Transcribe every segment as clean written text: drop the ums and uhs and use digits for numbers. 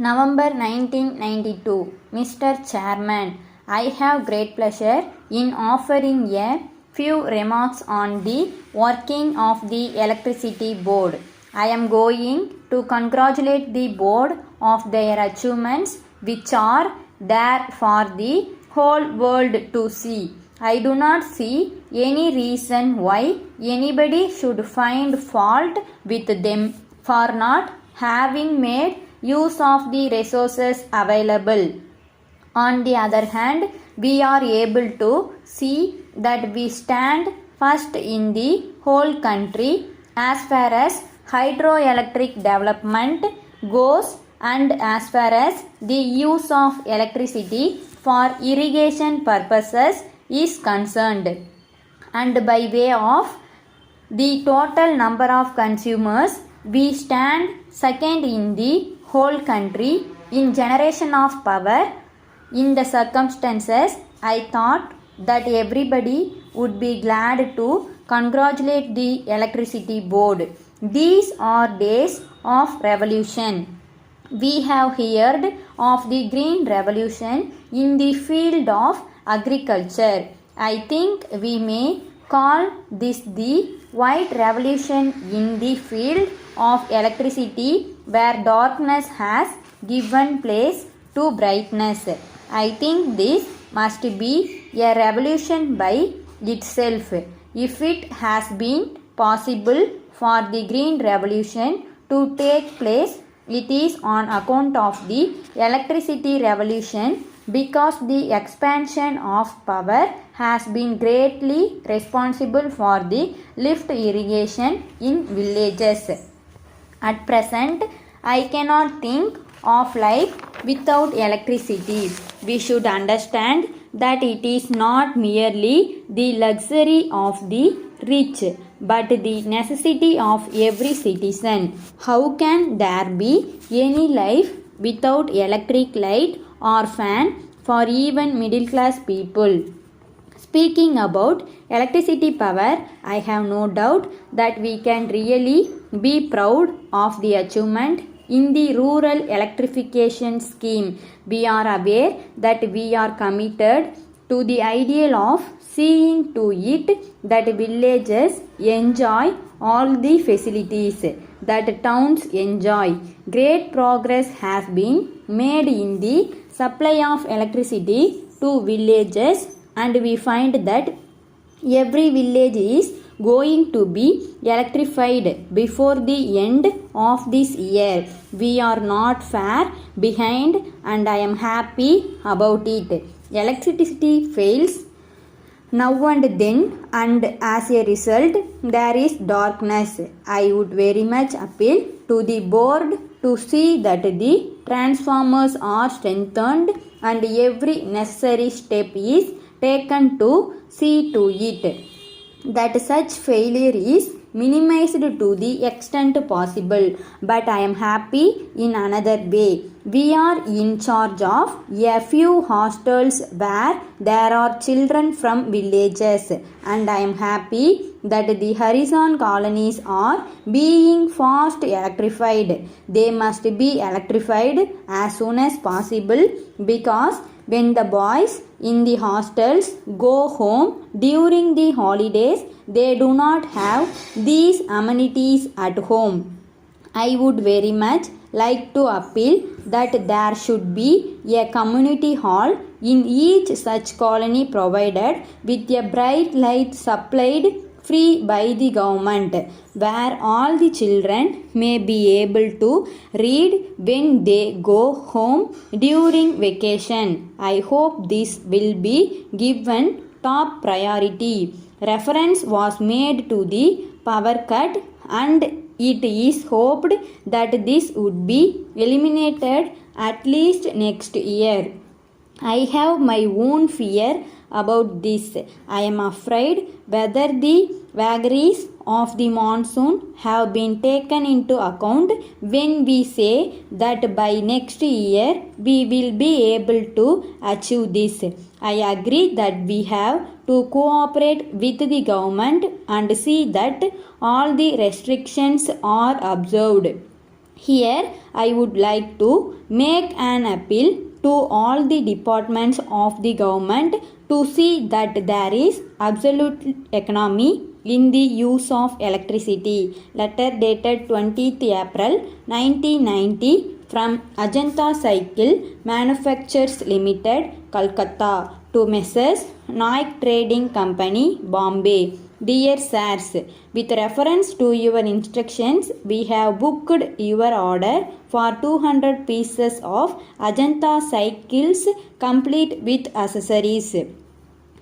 November 1992. Mr. Chairman, I have great pleasure in offering a few remarks on the working of the Electricity Board. I am going to congratulate the board of their achievements which are there for the whole world to see. I do not see any reason why anybody should find fault with them for not having made use of the resources available. On the other hand, we are able to see that we stand first in the whole country as far as hydroelectric development goes and as far as the use of electricity for irrigation purposes is concerned. And by way of the total number of consumers, we stand second in the whole country in generation of power. In the circumstances, I thought that everybody would be glad to congratulate the Electricity Board. These are days of revolution. We have heard of the Green Revolution in the field of agriculture. I think we may call this the White Revolution in the field of electricity, where darkness has given place to brightness. I think this must be a revolution by itself. If it has been possible for the Green Revolution to take place, it is on account of the electricity revolution, because the expansion of power has been greatly responsible for the lift irrigation in villages. At present, I cannot think of life without electricity. We should understand that it is not merely the luxury of the rich, but the necessity of every citizen. How can there be any life without electric light or fan for even middle class people? Speaking about electricity power, I have no doubt that we can really be proud of the achievement in the rural electrification scheme. We are aware that we are committed to the ideal of seeing to it that villages enjoy all the facilities that towns enjoy. Great progress has been made in the supply of electricity to villages, and we find that every village is going to be electrified before the end of this year. We are not far behind, and I am happy about it. Electricity fails now and then, and as a result there is darkness. I would very much appeal to the board to see that the transformers are strengthened and every necessary step is taken to see to it that such failure is minimized to the extent possible. But I am happy in another way. We are in charge of a few hostels where there are children from villages, and I am happy that the horizon colonies are being fast electrified. They must be electrified as soon as possible, because when the boys in the hostels go home during the holidays, they do not have these amenities at home. I would very much like to appeal that there should be a community hall in each such colony, provided with a bright light supplied free by the government, where all the children may be able to read when they go home during vacation. I hope this will be given top priority. Reference was made to the power cut, and it is hoped that this would be eliminated at least next year. I have my own fear about this. I am afraid whether the vagaries of the monsoon have been taken into account when we say that by next year we will be able to achieve this. I agree that we have to cooperate with the government and see that all the restrictions are observed. Here, I would like to make an appeal to all the departments of the government to see that there is absolute economy in the use of electricity. Letter dated 20th April 1990 from Ajanta Cycle Manufacturers Limited, Calcutta to Messrs. Naik Trading Company, Bombay. Dear sirs, with reference to your instructions, we have booked your order for 200 pieces of Ajanta cycles complete with accessories.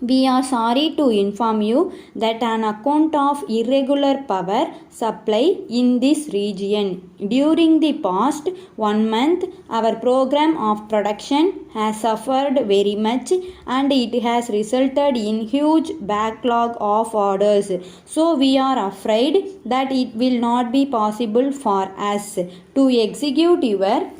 We are sorry to inform you that on account of irregular power supply in this region, during the past 1 month, our program of production has suffered very much and it has resulted in huge backlog of orders. So we are afraid that it will not be possible for us to execute your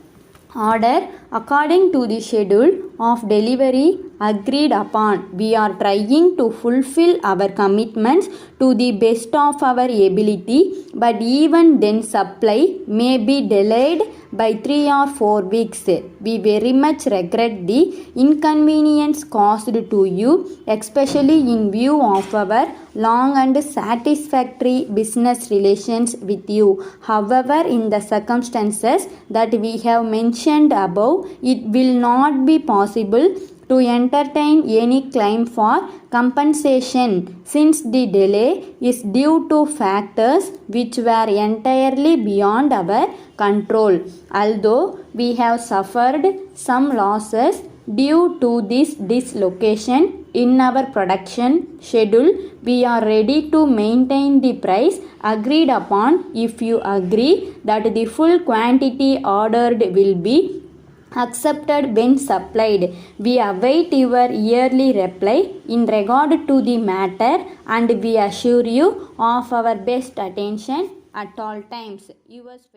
order according to the schedule of delivery agreed upon. We are trying to fulfill our commitments to the best of our ability, but even then supply may be delayed by 3 or 4 weeks. We very much regret the inconvenience caused to you, especially in view of our long and satisfactory business relations with you. However, in the circumstances that we have mentioned above, it will not be possible to entertain any claim for compensation since the delay is due to factors which were entirely beyond our control. Although we have suffered some losses due to this dislocation in our production schedule, we are ready to maintain the price agreed upon if you agree that the full quantity ordered will be accepted when supplied. We await your yearly reply in regard to the matter and we assure you of our best attention at all times. Yours